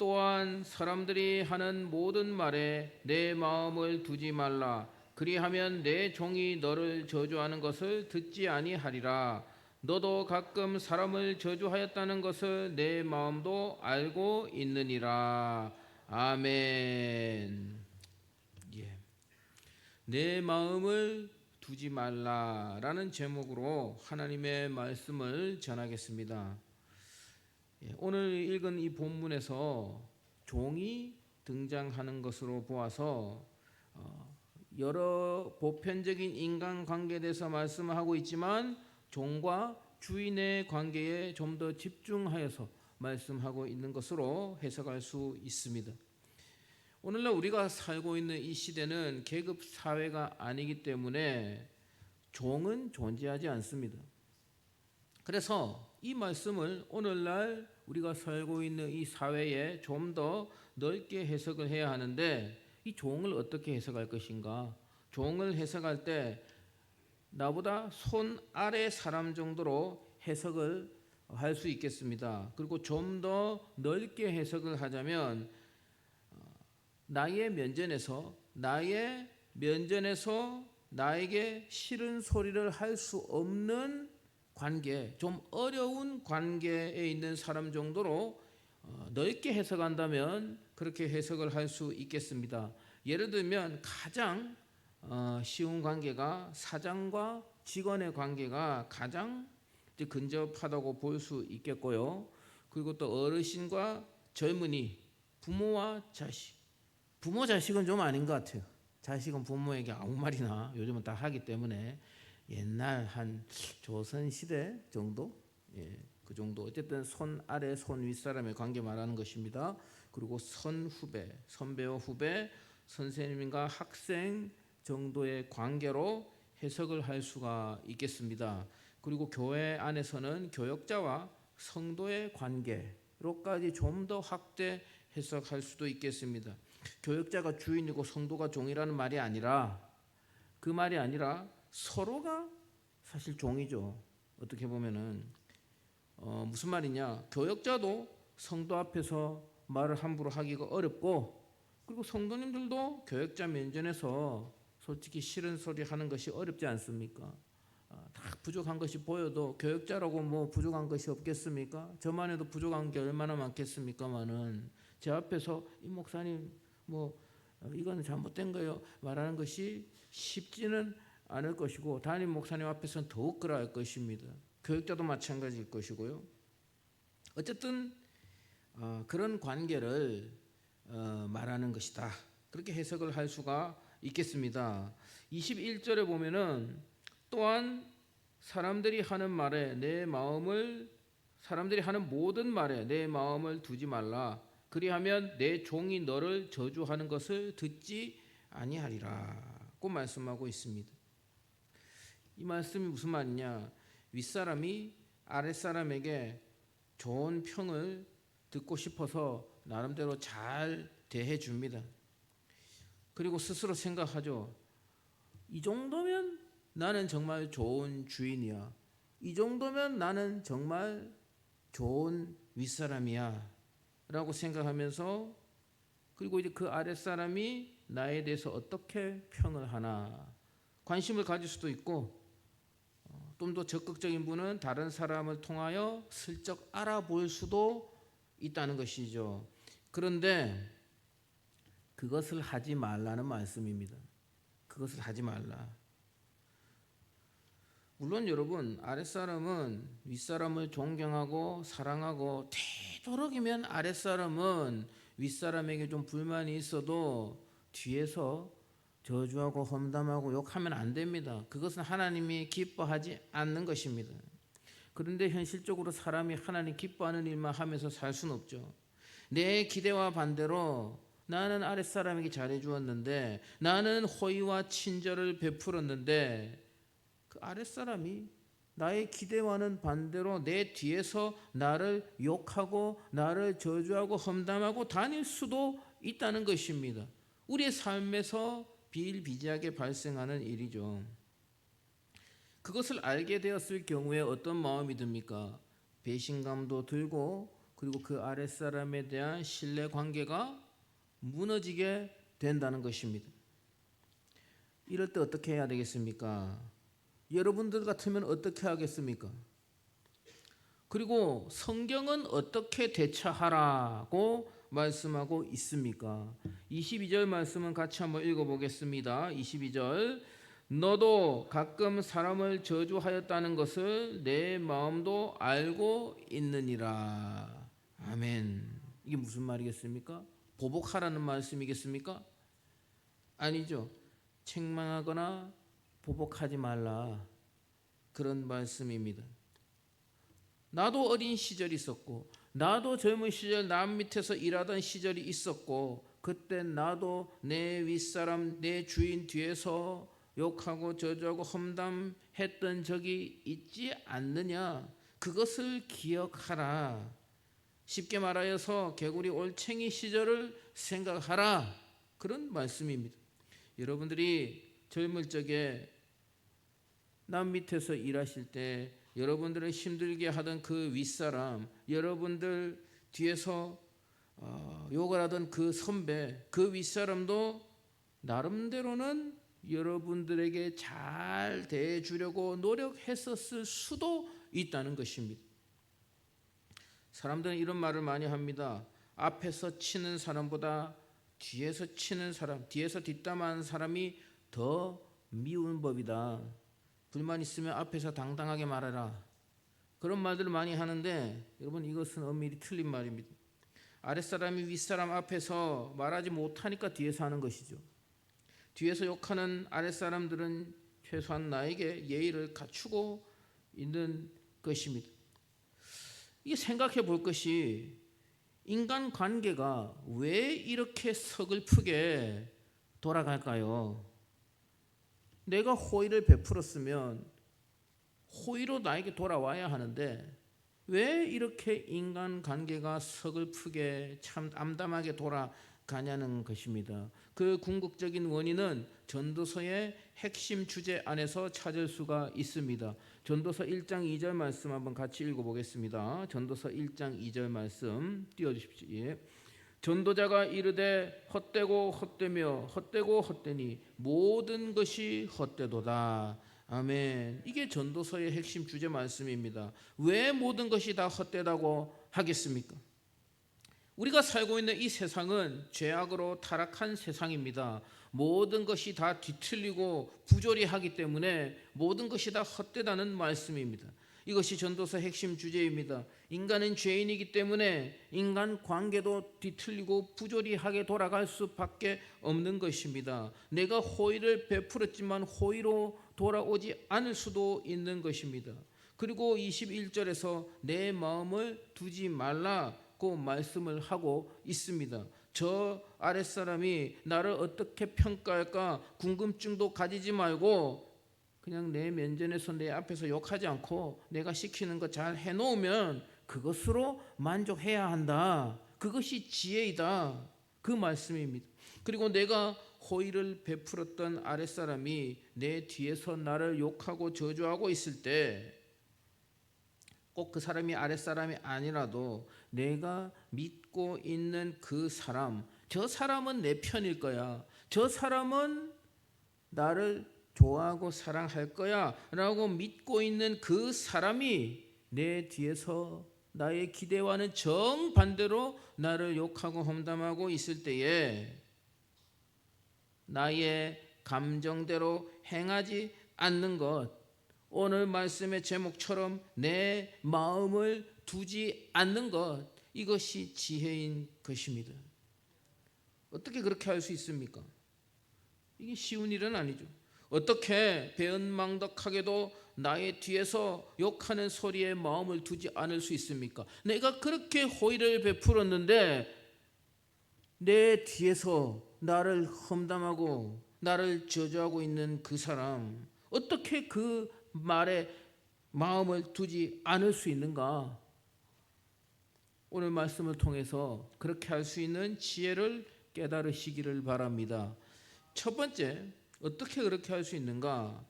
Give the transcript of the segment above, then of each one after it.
또한 사람들이 하는 모든 말에 내 마음을 두지 말라. 그리하면 내 종이 너를 저주하는 것을 듣지 아니하리라. 너도 가끔 사람을 저주하였다는 것을 내 마음도 알고 있느니라. 아멘. 예. 내 마음을 두지 말라라는 제목으로 하나님의 말씀을 전하겠습니다. 오늘 읽은 이 본문에서 종이 등장하는 것으로 보아서 여러 보편적인 인간관계에 대해서 말씀하고 있지만 종과 주인의 관계에 좀 더 집중하여서 말씀하고 있는 것으로 해석할 수 있습니다. 오늘날 우리가 살고 있는 이 시대는 계급 사회가 아니기 때문에 종은 존재하지 않습니다. 그래서 이 말씀을 오늘날 우리가 살고 있는 이 사회에 좀 더 넓게 해석을 해야 하는데, 이 종을 어떻게 해석할 것인가? 종을 해석할 때 나보다 손 아래 사람 정도로 해석을 할 수 있겠습니다. 그리고 좀 더 넓게 해석을 하자면 나의 면전에서 나에게 싫은 소리를 할 수 없는 관계, 좀 어려운 관계에 있는 사람 정도로 넓게 해석한다면 그렇게 해석을 할 수 있겠습니다. 예를 들면 가장 쉬운 관계가 사장과 직원의 관계가 가장 근접하다고 볼 수 있겠고요. 그리고 또 어르신과 젊은이, 부모와 자식. 부모 자식은 좀 아닌 것 같아요. 자식은 부모에게 아무 말이나 요즘은 다 하기 때문에 옛날 한 조선시대 정도? 그 정도. 어쨌든 손 아래 손 윗사람의 관계 말하는 것입니다. 그리고 선후배, 선배와 후배, 선생님과 학생 정도의 관계로 해석을 할 수가 있겠습니다. 그리고 교회 안에서는 교역자와 성도의 관계로까지 좀 더 확대 해석할 수도 있겠습니다. 교역자가 주인이고 성도가 종이라는 말이 아니라, 그 말이 아니라 서로가 사실 종이죠. 어떻게 보면은 무슨 말이냐? 교역자도 성도 앞에서 말을 함부로 하기가 어렵고, 그리고 성도님들도 교역자 면전에서 솔직히 싫은 소리 하는 것이 어렵지 않습니까? 다 부족한 것이 보여도 교역자라고 뭐 부족한 것이 없겠습니까? 저만 해도 부족한 게 얼마나 많겠습니까만은 제 앞에서 이 목사님 뭐 이거는 잘못된 거예요 말하는 것이 쉽지는 않을 것이고, 담임 목사님 앞에서는 더욱 그러할 것입니다. 교역자도 마찬가지일 것이고요. 어쨌든 그런 관계를 말하는 것이다. 그렇게 해석을 할 수가 있겠습니다. 21절에 보면은 또한 사람들이 하는 모든 말에 내 마음을 두지 말라. 그리하면 내 종이 너를 저주하는 것을 듣지 아니하리라고 말씀하고 있습니다. 이 말씀이 무슨 말이냐? 윗사람이 아랫사람에게 좋은 평을 듣고 싶어서 나름대로 잘 대해 줍니다. 그리고 스스로 생각하죠. 이 정도면 나는 정말 좋은 주인이야. 이 정도면 나는 정말 좋은 윗사람이야 라고 생각하면서, 그리고 이제 그 아랫사람이 나에 대해서 어떻게 평을 하나 관심을 가질 수도 있고, 좀 더 적극적인 분은 다른 사람을 통하여 슬쩍 알아볼 수도 있다는 것이죠. 그런데 그것을 하지 말라는 말씀입니다. 그것을 하지 말라. 물론 여러분, 아랫사람은 윗사람을 존경하고 사랑하고, 되도록이면 아랫사람은 윗사람에게 좀 불만이 있어도 뒤에서 저주하고 험담하고 욕하면 안 됩니다. 그것은 하나님이 기뻐하지 않는 것입니다. 그런데 현실적으로 사람이 하나님 기뻐하는 일만 하면서 살 수는 없죠. 내 기대와 반대로 나는 아랫사람에게 잘해주었는데, 나는 호의와 친절을 베풀었는데, 그 아랫사람이 나의 기대와는 반대로 내 뒤에서 나를 욕하고 나를 저주하고 험담하고 다닐 수도 있다는 것입니다. 우리의 삶에서 비일비재하게 발생하는 일이죠. 그것을 알게 되었을 경우에 어떤 마음이 듭니까? 배신감도 들고, 그리고 그 아랫사람에 대한 신뢰 관계가 무너지게 된다는 것입니다. 이럴 때 어떻게 해야 되겠습니까? 여러분들 같으면 어떻게 하겠습니까? 그리고 성경은 어떻게 대처하라고 말씀하고 있습니까? 22절 말씀은 같이 한번 읽어보겠습니다. 22절 너도 가끔 사람을 저주하였다는 것을 내 마음도 알고 있느니라. 아멘. 이게 무슨 말이겠습니까? 보복하라는 말씀이겠습니까? 아니죠. 책망하거나 보복하지 말라, 그런 말씀입니다. 나도 어린 시절이 있었고, 나도 젊은 시절 남 밑에서 일하던 시절이 있었고, 그때 나도 내 윗사람, 내 주인 뒤에서 욕하고 저주하고 험담했던 적이 있지 않느냐? 그것을 기억하라. 쉽게 말하여서 개구리 올챙이 시절을 생각하라, 그런 말씀입니다. 여러분들이 젊을 적에 남 밑에서 일하실 때 여러분들을 힘들게 하던 그 윗사람, 여러분들 뒤에서 욕을 하던 그 선배, 그 윗사람도 나름대로는 여러분들에게 잘 대해주려고 노력했었을 수도 있다는 것입니다. 사람들은 이런 말을 많이 합니다. 앞에서 치는 사람보다 뒤에서 치는 사람, 뒤에서 뒷담화하는 사람이 더 미운 법이다. 불만 있으면 앞에서 당당하게 말해라. 그런 말들을 많이 하는데 여러분, 이것은 엄밀히 틀린 말입니다. 아랫사람이 윗사람 앞에서 말하지 못하니까 뒤에서 하는 것이죠. 뒤에서 욕하는 아랫사람들은 최소한 나에게 예의를 갖추고 있는 것입니다. 이게 생각해 볼 것이, 인간관계가 왜 이렇게 서글프게 돌아갈까요? 내가 호의를 베풀었으면 호의로 나에게 돌아와야 하는데 왜 이렇게 인간관계가 서글프게 참 암담하게 돌아가냐는 것입니다. 그 궁극적인 원인은 전도서의 핵심 주제 안에서 찾을 수가 있습니다. 전도서 1장 2절 말씀 한번 같이 읽어보겠습니다. 전도서 1장 2절 말씀 띄워주십시오. 예. 전도자가 이르되 헛되고 헛되며 헛되고 헛되니 모든 것이 헛되도다. 아멘. 이게 전도서의 핵심 주제 말씀입니다. 왜 모든 것이 다 헛되다고 하겠습니까? 우리가 살고 있는 이 세상은 죄악으로 타락한 세상입니다. 모든 것이 다 뒤틀리고 부조리하기 때문에 모든 것이 다 헛되다는 말씀입니다. 이것이 전도서 핵심 주제입니다. 인간은 죄인이기 때문에 인간 관계도 뒤틀리고 부조리하게 돌아갈 수밖에 없는 것입니다. 내가 호의를 베풀었지만 호의로 돌아오지 않을 수도 있는 것입니다. 그리고 21절에서 내 마음을 두지 말라고 말씀을 하고 있습니다. 저 아랫사람이 나를 어떻게 평가할까 궁금증도 가지지 말고 그냥 내 면전에서 내 앞에서 욕하지 않고 내가 시키는 거 잘 해놓으면 그것으로 만족해야 한다. 그것이 지혜이다. 그 말씀입니다. 그리고 내가 호의를 베풀었던 아랫사람이 내 뒤에서 나를 욕하고 저주하고 있을 때 꼭 그 사람이 아랫사람이 아니라도 내가 믿고 있는 그 사람, 저 사람은 내 편일 거야. 저 사람은 나를 좋아하고 사랑할 거야 라고 믿고 있는 그 사람이 내 뒤에서 나의 기대와는 정반대로 나를 욕하고 험담하고 있을 때에 나의 감정대로 행하지 않는 것, 오늘 말씀의 제목처럼 내 마음을 두지 않는 것, 이것이 지혜인 것입니다. 어떻게 그렇게 할 수 있습니까? 이게 쉬운 일은 아니죠. 어떻게 배은망덕하게도 나의 뒤에서 욕하는 소리에 마음을 두지 않을 수 있습니까? 내가 그렇게 호의를 베풀었는데 내 뒤에서 나를 험담하고 나를 저주하고 있는 그 사람, 어떻게 그 말에 마음을 두지 않을 수 있는가? 오늘 말씀을 통해서 그렇게 할 수 있는 지혜를 깨달으시기를 바랍니다. 첫 번째, 어떻게 그렇게 할 수 있는가?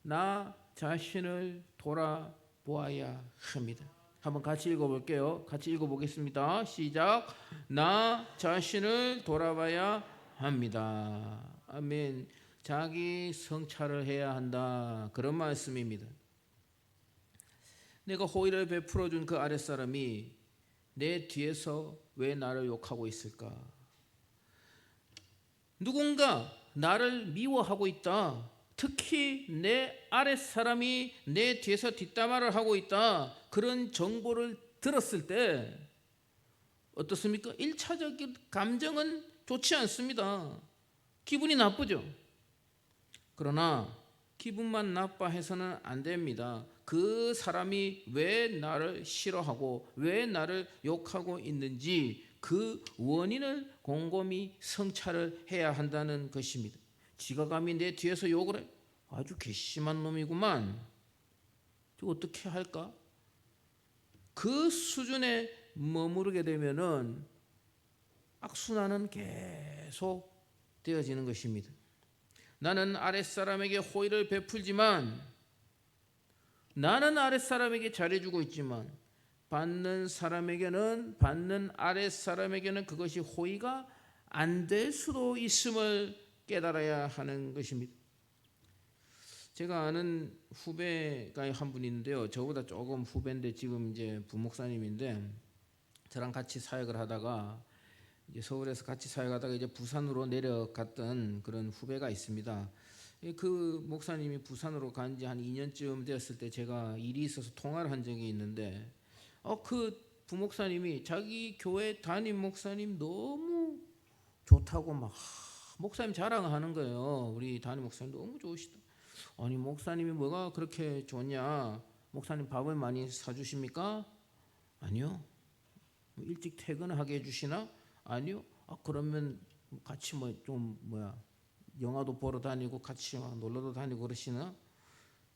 나 자신을 돌아보아야 합니다. 한번 같이 읽어볼게요. 같이 읽어보겠습니다. 시작. 나 자신을 돌아봐야 합니다. 아멘. 자기 성찰을 해야 한다. 그런 말씀입니다. 내가 호의를 베풀어준 그 아랫사람이 내 뒤에서 왜 나를 욕하고 있을까? 누군가 나를 미워하고 있다. 특히 내 아랫사람이 내 뒤에서 뒷담화를 하고 있다. 그런 정보를 들었을 때 어떻습니까? 1차적인 감정은 좋지 않습니다. 기분이 나쁘죠. 그러나 기분만 나빠해서는 안 됩니다. 그 사람이 왜 나를 싫어하고 왜 나를 욕하고 있는지 그 원인을 곰곰이 성찰을 해야 한다는 것입니다. 지가 감히 내 뒤에서 욕을 해? 아주 괘씸한 놈이구만. 저 어떻게 할까? 그 수준에 머무르게 되면은 악순환은 계속 되어지는 것입니다. 나는 아랫사람에게 호의를 베풀지만, 나는 아랫사람에게 잘해주고 있지만 받는 아랫사람에게는 그것이 호의가 안 될 수도 있음을 깨달아야 하는 것입니다. 제가 아는 후배가 한 분 있는데요. 저보다 조금 후배인데 지금 이제 부목사님인데 저랑 같이 사역을 하다가 이제 서울에서 같이 사역하다가 이제 부산으로 내려갔던 그런 후배가 있습니다. 그 목사님이 부산으로 간 지 한 2년쯤 되었을 때 제가 일이 있어서 통화를 한 적이 있는데 그 부목사님이 자기 교회 담임 목사님 너무 좋다고 막 목사님 자랑하는 거예요. 우리 담임 목사님 너무 좋으시다. 아니 목사님이 뭐가 그렇게 좋냐? 목사님 밥을 많이 사주십니까? 아니요. 일찍 퇴근하게 해주시나? 아니요. 그러면 같이 영화도 보러 다니고 같이 놀러도 다니고 그러시나?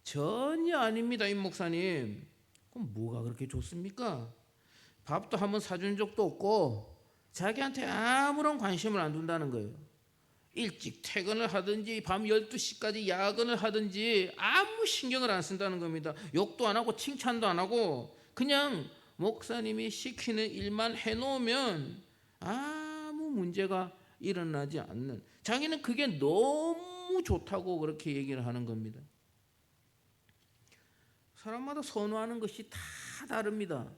전혀 아닙니다, 임 목사님. 그럼 뭐가 그렇게 좋습니까? 밥도 한번 사준 적도 없고 자기한테 아무런 관심을 안 둔다는 거예요. 일찍 퇴근을 하든지 밤 12시까지 야근을 하든지 아무 신경을 안 쓴다는 겁니다. 욕도 안 하고 칭찬도 안 하고 그냥 목사님이 시키는 일만 해놓으면 아무 문제가 일어나지 않는, 자기는 그게 너무 좋다고 그렇게 얘기를 하는 겁니다. 사람마다 선호하는 것이 다 다릅니다.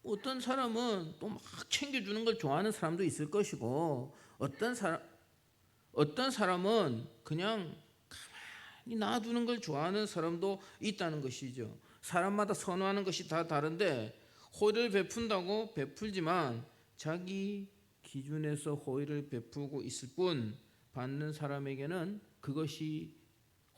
어떤 사람은 또 막 챙겨주는 걸 좋아하는 사람도 있을 것이고 어떤 사람은 그냥 가만히 놔두는 걸 좋아하는 사람도 있다는 것이죠. 사람마다 선호하는 것이 다 다른데 호의를 베푼다고 베풀지만 자기 기준에서 호의를 베풀고 있을 뿐 받는 사람에게는 그것이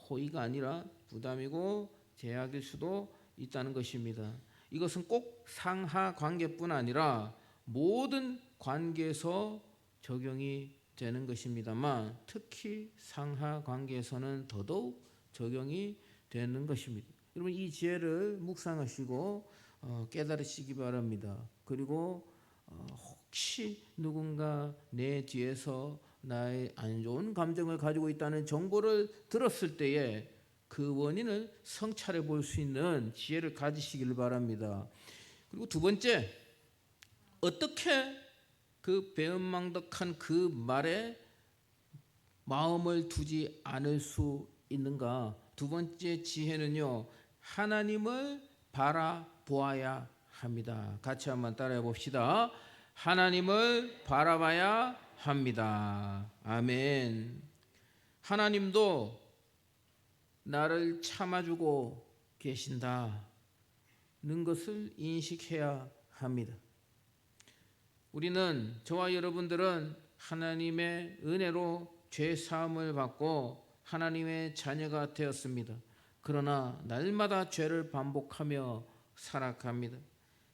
호의가 아니라 부담이고 제약일 수도 있다는 것입니다. 이것은 꼭 상하 관계뿐 아니라 모든 관계에서 적용이 되는 것입니다만 특히 상하 관계에서는 더더욱 적용이 되는 것입니다. 여러분 이 지혜를 묵상하시고 깨달으시기 바랍니다. 그리고 혹시 누군가 내 뒤에서 나의 안 좋은 감정을 가지고 있다는 정보를 들었을 때에 그 원인을 성찰해 볼 수 있는 지혜를 가지시길 바랍니다. 그리고 두 번째, 어떻게 그 배은망덕한 그 말에 마음을 두지 않을 수 있는가? 두 번째 지혜는요, 하나님을 바라보아야 합니다. 같이 한번 따라해 봅시다. 하나님을 바라봐야 합니다. 아멘. 하나님도 나를 참아주고 계신다는 것을 인식해야 합니다. 우리는, 저와 여러분들은 하나님의 은혜로 죄 사함을 받고 하나님의 자녀가 되었습니다. 그러나 날마다 죄를 반복하며 살아갑니다.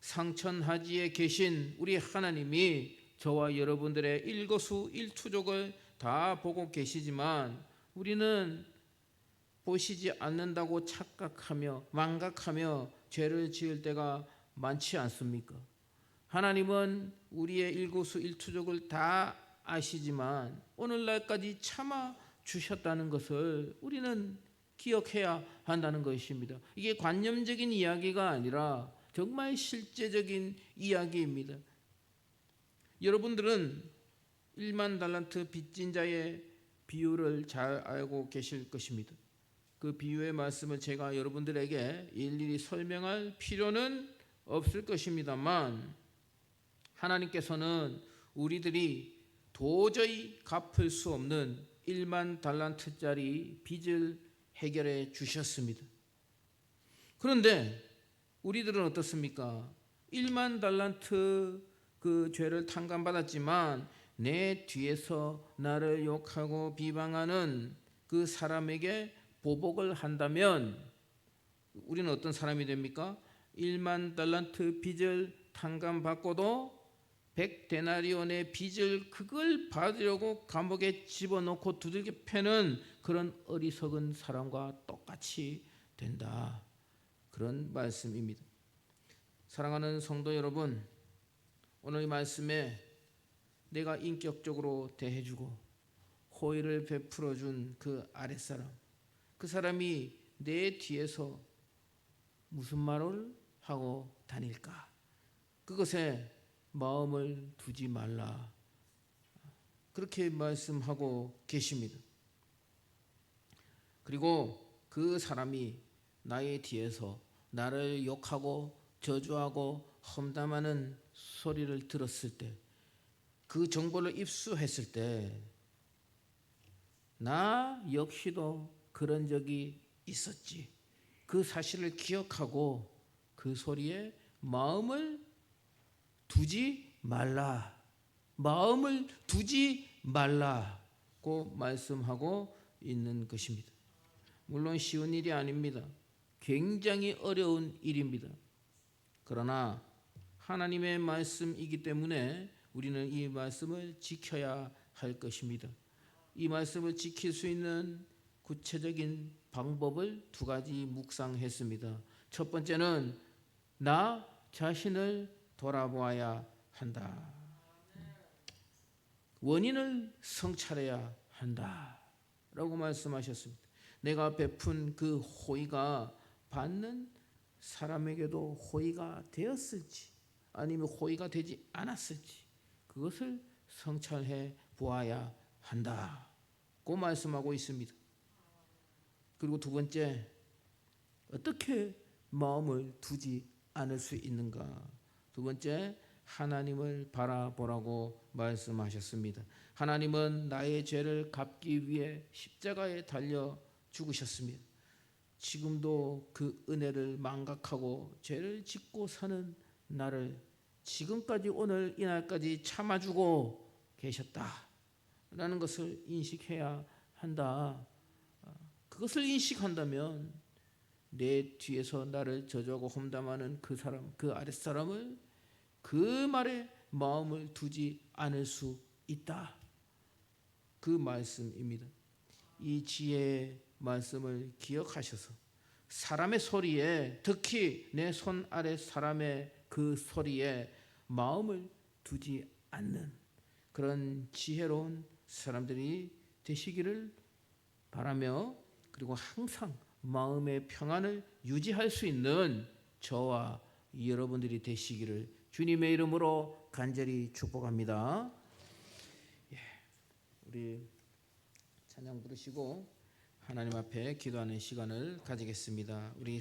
상천하지에 계신 우리 하나님이 저와 여러분들의 일거수일투족을 다 보고 계시지만 우리는 보시지 않는다고 착각하며 망각하며 죄를 지을 때가 많지 않습니까? 하나님은 우리의 일거수일투족을 다 아시지만 오늘날까지 참아 주셨다는 것을 우리는 기억해야 한다는 것입니다. 이게 관념적인 이야기가 아니라 정말 실제적인 이야기입니다. 여러분들은 1만 달란트 빚진 자의 비유를 잘 알고 계실 것입니다. 그 비유의 말씀을 제가 여러분들에게 일일이 설명할 필요는 없을 것입니다만, 하나님께서는 우리들이 도저히 갚을 수 없는 1만 달란트짜리 빚을 해결해 주셨습니다. 그런데 우리들은 어떻습니까? 1만 달란트 그 죄를 탕감받았지만 내 뒤에서 나를 욕하고 비방하는 그 사람에게 보복을 한다면 우리는 어떤 사람이 됩니까? 1만 달란트 빚을 탕감받고도 100데나리온의 빚을 그걸 받으려고 감옥에 집어넣고 두들겨 패는 그런 어리석은 사람과 똑같이 된다. 그런 말씀입니다. 사랑하는 성도 여러분, 오늘 이 말씀에 내가 인격적으로 대해주고 호의를 베풀어준 그 아랫사람, 그 사람이 내 뒤에서 무슨 말을 하고 다닐까? 그것에 마음을 두지 말라. 그렇게 말씀하고 계십니다. 그리고 그 사람이 나의 뒤에서 나를 욕하고 저주하고 험담하는 소리를 들었을 때, 그 정보를 입수했을 때 나 역시도 그런 적이 있었지. 그 사실을 기억하고 그 소리에 마음을 두지 말라. 마음을 두지 말라고 말씀하고 있는 것입니다. 물론 쉬운 일이 아닙니다. 굉장히 어려운 일입니다. 그러나 하나님의 말씀이기 때문에 우리는 이 말씀을 지켜야 할 것입니다. 이 말씀을 지킬 수 있는 구체적인 방법을 두 가지 묵상했습니다. 첫 번째는 나 자신을 돌아보아야 한다. 원인을 성찰해야 한다 라고 말씀하셨습니다. 내가 베푼 그 호의가 받는 사람에게도 호의가 되었을지 아니면 호의가 되지 않았을지 그것을 성찰해 보아야 한다고 말씀하고 있습니다. 그리고 두 번째, 어떻게 마음을 두지 않을 수 있는가? 두 번째, 하나님을 바라보라고 말씀하셨습니다. 하나님은 나의 죄를 갚기 위해 십자가에 달려 죽으셨습니다. 지금도 그 은혜를 망각하고 죄를 짓고 사는 나를 지금까지 오늘 이날까지 참아주고 계셨다라는 것을 인식해야 한다. 그것을 인식한다면 내 뒤에서 나를 저주하고 험담하는 그 사람, 그 아랫사람을 그 말에 마음을 두지 않을 수 있다. 그 말씀입니다. 이 지혜의 말씀을 기억하셔서 사람의 소리에, 특히 내 손 아래 사람의 그 소리에 마음을 두지 않는 그런 지혜로운 사람들이 되시기를 바라며, 그리고 항상 마음의 평안을 유지할 수 있는 저와 여러분들이 되시기를 주님의 이름으로 간절히 축복합니다. 우리 찬양 부르시고 하나님 앞에 기도하는 시간을 가지겠습니다. 우리